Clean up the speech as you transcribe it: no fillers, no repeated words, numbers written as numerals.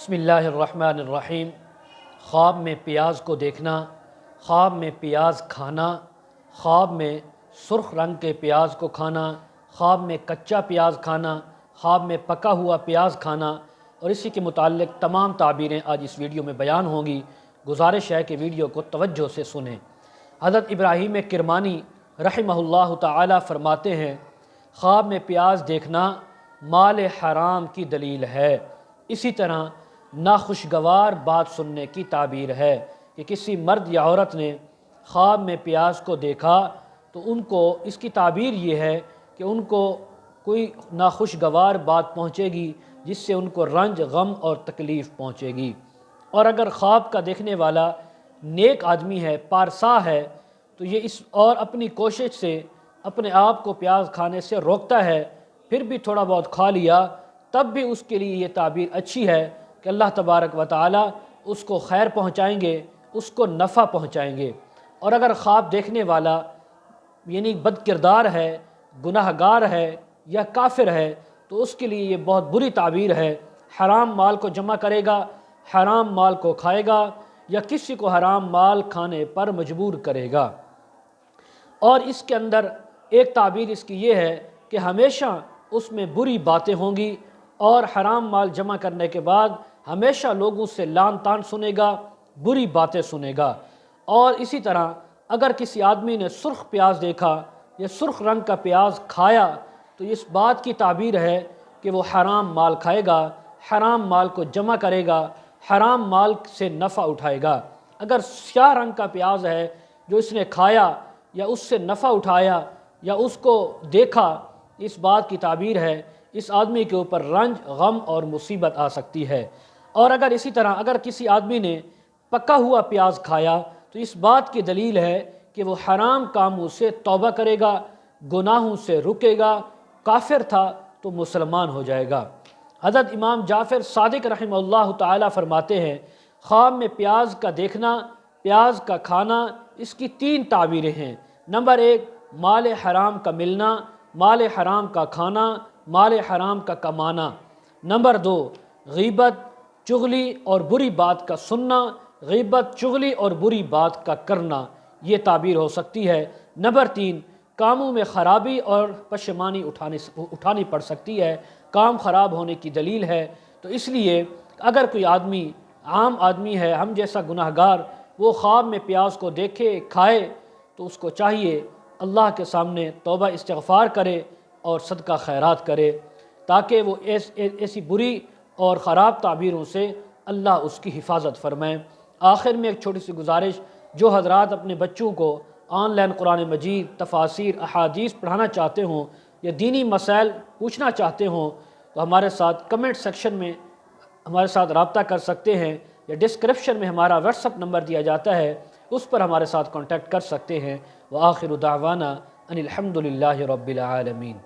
بسم اللہ الرحمن الرحیم۔ خواب میں پیاز کو دیکھنا، خواب میں پیاز کھانا، خواب میں سرخ رنگ کے پیاز کو کھانا، خواب میں کچا پیاز کھانا، خواب میں پکا ہوا پیاز کھانا اور اسی کے متعلق تمام تعبیریں آج اس ویڈیو میں بیان ہوں گی۔ گزارش ہے کہ ویڈیو کو توجہ سے سنیں۔ حضرت ابراہیم کرمانی رحمہ اللہ تعالی فرماتے ہیں، خواب میں پیاز دیکھنا مال حرام کی دلیل ہے۔ اسی طرح ناخوشگوار بات سننے کی تعبیر ہے کہ کسی مرد یا عورت نے خواب میں پیاز کو دیکھا تو ان کو اس کی تعبیر یہ ہے کہ ان کو کوئی ناخوشگوار بات پہنچے گی جس سے ان کو رنج، غم اور تکلیف پہنچے گی۔ اور اگر خواب کا دیکھنے والا نیک آدمی ہے، پارسا ہے، تو یہ اور اپنی کوشش سے اپنے آپ کو پیاز کھانے سے روکتا ہے، پھر بھی تھوڑا بہت کھا لیا، تب بھی اس کے لیے یہ تعبیر اچھی ہے کہ اللہ تبارک و تعالی اس کو خیر پہنچائیں گے، اس کو نفع پہنچائیں گے۔ اور اگر خواب دیکھنے والا یعنی بد کردار ہے، گناہ گار ہے یا کافر ہے تو اس کے لیے یہ بہت بری تعبیر ہے۔ حرام مال کو جمع کرے گا، حرام مال کو کھائے گا یا کسی کو حرام مال کھانے پر مجبور کرے گا۔ اور اس کے اندر ایک تعبیر اس کی یہ ہے کہ ہمیشہ اس میں بری باتیں ہوں گی اور حرام مال جمع کرنے کے بعد ہمیشہ لوگوں سے لعن طعن سنے گا، بری باتیں سنے گا۔ اور اسی طرح اگر کسی آدمی نے سرخ پیاز دیکھا یا سرخ رنگ کا پیاز کھایا تو اس بات کی تعبیر ہے کہ وہ حرام مال کھائے گا، حرام مال کو جمع کرے گا، حرام مال سے نفع اٹھائے گا۔ اگر سیاہ رنگ کا پیاز ہے جو اس نے کھایا یا اس سے نفع اٹھایا یا اس کو دیکھا، اس بات کی تعبیر ہے اس آدمی کے اوپر رنج، غم اور مصیبت آ سکتی ہے۔ اور اگر اسی طرح اگر کسی آدمی نے پکا ہوا پیاز کھایا تو اس بات کی دلیل ہے کہ وہ حرام کاموں سے توبہ کرے گا، گناہوں سے رکے گا، کافر تھا تو مسلمان ہو جائے گا۔ حضرت امام جعفر صادق رحمہ اللہ تعالی فرماتے ہیں، خواب میں پیاز کا دیکھنا، پیاز کا کھانا، اس کی 3 تعبیریں ہیں۔ نمبر 1، مال حرام کا ملنا، مال حرام کا کھانا، مال حرام کا کمانا۔ نمبر 2، غیبت، چغلی اور بری بات کا سننا، غیبت، چغلی اور بری بات کا کرنا، یہ تعبیر ہو سکتی ہے۔ نمبر 3، کاموں میں خرابی اور پشیمانی اٹھانی پڑ سکتی ہے، کام خراب ہونے کی دلیل ہے۔ تو اس لیے اگر کوئی آدمی عام آدمی ہے، ہم جیسا گناہ گار، وہ خواب میں پیاز کو دیکھے، کھائے، تو اس کو چاہیے اللہ کے سامنے توبہ استغفار کرے اور صدقہ خیرات کرے تاکہ وہ ایسی بری اور خراب تعبیروں سے اللہ اس کی حفاظت فرمائے۔ آخر میں ایک چھوٹی سی گزارش، جو حضرات اپنے بچوں کو آن لائن قرآن مجید، تفاسیر، احادیث پڑھانا چاہتے ہوں یا دینی مسائل پوچھنا چاہتے ہوں تو ہمارے ساتھ کمنٹ سیکشن میں ہمارے ساتھ رابطہ کر سکتے ہیں یا ڈسکرپشن میں ہمارا واٹس ایپ نمبر دیا جاتا ہے، اس پر ہمارے ساتھ کانٹیکٹ کر سکتے ہیں۔ وآخر دعوانا ان الحمد للہ رب العالمین۔